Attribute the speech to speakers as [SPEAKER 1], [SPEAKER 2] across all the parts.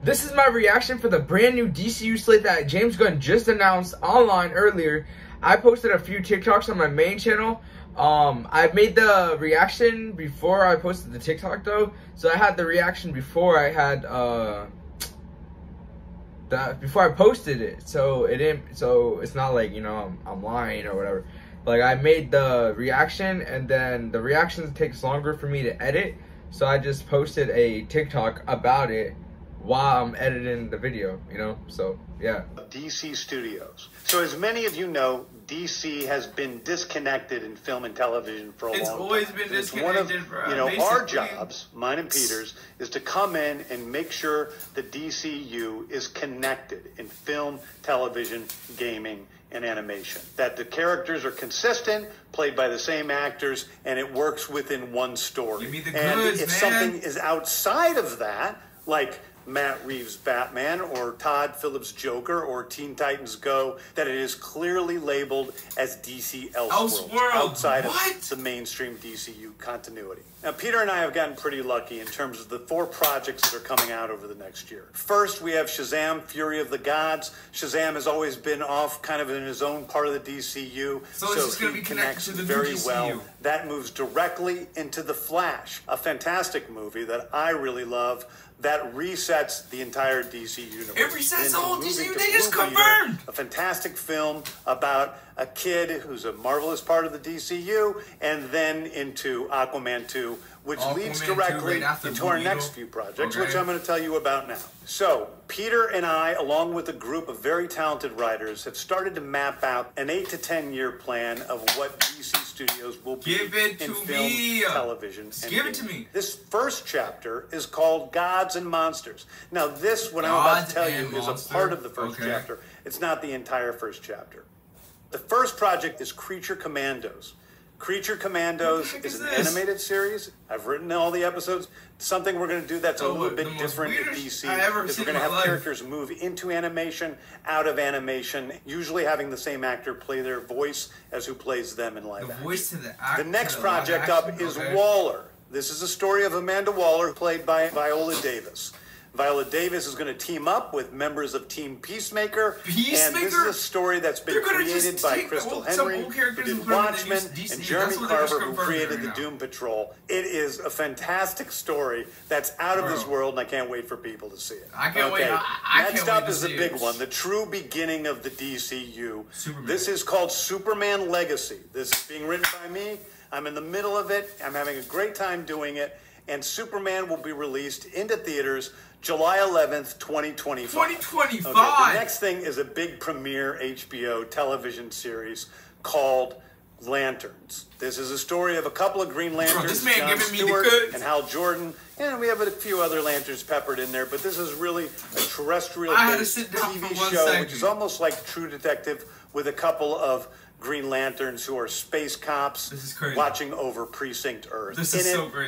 [SPEAKER 1] This is my reaction for the brand new DCU slate that James Gunn just announced online earlier. I posted a few TikToks on my main channel. I made the reaction before I posted the TikTok though, so I had the reaction before I had before I posted it. So it didn't. So it's not like, you know, I'm lying or whatever. Like, I made the reaction and then the reaction takes longer for me to edit, so I just posted a TikTok about it while I'm editing the video, you know, so yeah.
[SPEAKER 2] DC Studios. So as many of you know, DC has been disconnected in film and television for a long time.
[SPEAKER 1] It's always been disconnected, bro.
[SPEAKER 2] You know, our jobs, mine and Peter's, is to come in and make sure the DCU is connected in film, television, gaming, and animation. That the characters are consistent, played by the same actors, and it works within one story.
[SPEAKER 1] Give me the
[SPEAKER 2] and
[SPEAKER 1] goods,
[SPEAKER 2] if
[SPEAKER 1] man.
[SPEAKER 2] something is outside of that, like Matt Reeves' Batman or Todd Phillips' Joker or Teen Titans Go, that it is clearly labeled as DC Elseworlds, outside of the mainstream DCU continuity. Now, Peter and I have gotten pretty lucky in terms of the 4 projects that are coming out over the next year. First, we have Shazam! Fury of the Gods. Shazam has always been off kind of in his own part of the DCU,
[SPEAKER 1] so
[SPEAKER 2] he connects very well. That moves directly into The Flash, a fantastic movie that I really love, that resets the entire DC universe.
[SPEAKER 1] It resets the whole DCU. They just confirmed.
[SPEAKER 2] A fantastic film about a kid who's a marvelous part of the DCU, and then into Aquaman 2, which leads directly into our next few projects, which I'm going to tell you about now. So, Peter and I, along with a group of very talented writers, have started to map out an 8 to 10 year plan of what DC Studios will be in film, television, and
[SPEAKER 1] give it to me.
[SPEAKER 2] This first chapter is called Gods and Monsters. Now, this, what I'm about to tell you, is a part of the first chapter. It's not the entire first chapter. The first project is Creature Commandos. Creature Commandos is an animated series. I've written all the episodes. Something we're going to do that's a little bit different in DC is we're going to have characters move into animation, out of animation, usually having the same actor play their voice as who plays them in live action. The next project up is Waller. This is a story of Amanda Waller, played by Viola Davis. Viola Davis is going to team up with members of Team Peacemaker. And this is a story that's been created by Crystal Henry, who did Watchmen, and Jeremy Carver, who created the Doom Patrol. It is a fantastic story that's out of this world, and I can't wait for people to see it.
[SPEAKER 1] I can't wait.
[SPEAKER 2] Next up is the big one, the true beginning of the DCU. This is called Superman Legacy. This is being written by me. I'm in the middle of it. I'm having a great time doing it. And Superman will be released into theaters July 11th, 2025.
[SPEAKER 1] 2025!
[SPEAKER 2] Okay, the next thing is a big premiere HBO television series called Lanterns. This is a story of a couple of Green Lanterns, John Stewart and Hal Jordan, and we have a few other Lanterns peppered in there, but this is really a terrestrial-based TV show, which is almost like True Detective, with a couple of Green Lanterns who are space cops watching over Precinct Earth.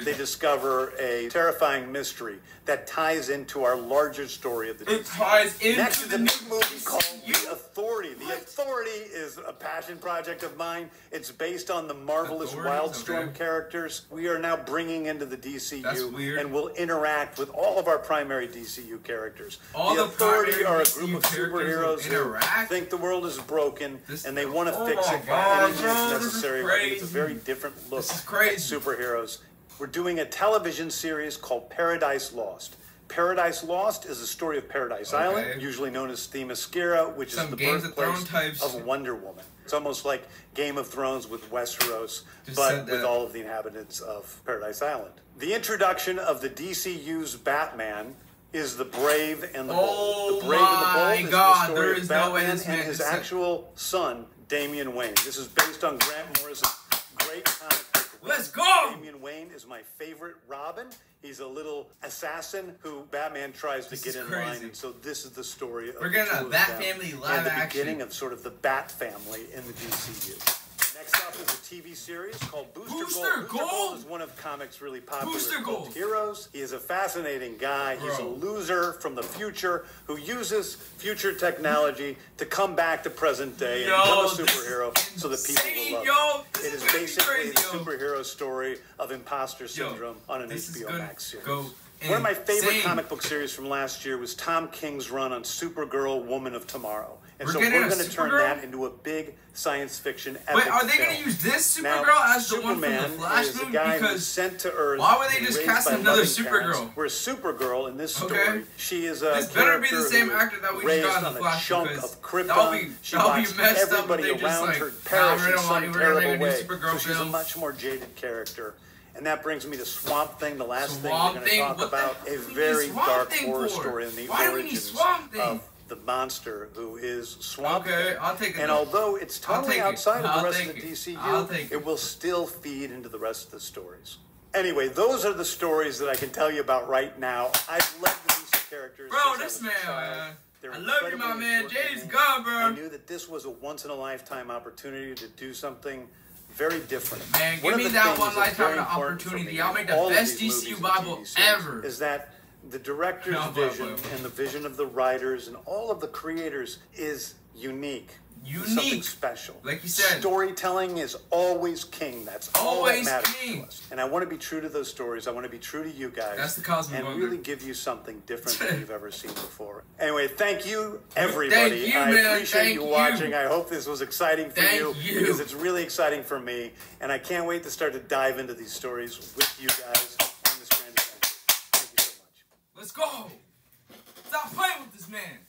[SPEAKER 2] They discover a terrifying mystery that ties into our larger story of the DCU. Next is a new movie called The Authority. The Authority is a passion project of mine. It's based on the marvelous Wildstorm characters we are now bringing into the DCU and will interact with all of our primary DCU characters. The Authority are a group of superheroes who think the world is broken and they want to fix it by any means necessary. It's a very different look at superheroes. We're doing a television series called Paradise Lost. Paradise Lost is a story of Paradise Island, usually known as Themyscira, which is the birthplace of Wonder Woman. It's almost like Game of Thrones with Westeros, but with all of the inhabitants of Paradise Island. The introduction of the DCU's Batman is The Brave and the Bold. The Brave and the Bold is the story of Batman and his actual son, Damian Wayne. This is based on Grant Morrison's great comic book.
[SPEAKER 1] Let's go!
[SPEAKER 2] Damian Wayne is my favorite Robin. He's a little assassin who Batman tries to get in line, and so this is the story of
[SPEAKER 1] a Bat Family live action.
[SPEAKER 2] And the beginning of sort of the Bat Family in the DCU. Next up is a TV series called Booster Gold. Booster Gold is one of comics' really popular heroes. He is a fascinating guy. He's a loser from the future who uses future technology to come back to present day and become a superhero so that people will love him. It is basically the superhero story of imposter syndrome on an HBO Max series. One of my favorite comic book series from last year was Tom King's run on Supergirl, Woman of Tomorrow. And so we're going to turn that into a big science fiction epic.
[SPEAKER 1] Wait, are they going to use this Supergirl as the one from the Flash movie? Because
[SPEAKER 2] sent to Earth,
[SPEAKER 1] why would they just cast another Supergirl?
[SPEAKER 2] Whereas Supergirl in this story, she is a
[SPEAKER 1] this better be the same actor that we just got in the Flash,
[SPEAKER 2] chunk of Krypton.
[SPEAKER 1] That'll be messed up.
[SPEAKER 2] Everybody around her perish in some terrible way. So she's a much more jaded character. And that brings me to Swamp Thing, the last thing we're going to talk about. A very dark horror story in the origins of the monster who is Swamp Thing.
[SPEAKER 1] Okay, I'll take it.
[SPEAKER 2] And although it's totally outside of the rest of the DCU, it will still feed into the rest of the stories. Anyway, those are the stories that I can tell you about right now. I've loved the DC characters.
[SPEAKER 1] Bro, this man, I love you, my man. James Gunn, bro.
[SPEAKER 2] I knew that this was a once-in-a-lifetime opportunity to do something very different.
[SPEAKER 1] Man, give me that one lifetime opportunity. I'll make the best DCU Bible ever.
[SPEAKER 2] Is that the director's vision and the vision of the writers and all of the creators is unique. Something special.
[SPEAKER 1] Like you said.
[SPEAKER 2] Storytelling is always king. That's all that matters to us. And I want to be true to those stories. I want to be true to you guys.
[SPEAKER 1] That's the Cosmic
[SPEAKER 2] And really give you something different than you've ever seen before. Anyway, thank you, everybody.
[SPEAKER 1] Thank you, man.
[SPEAKER 2] I appreciate you watching. I hope this was exciting for you because it's really exciting for me. And I can't wait to start to dive into these stories with you guys on this grand adventure. Thank you so much.
[SPEAKER 1] Let's go. Stop playing with this man.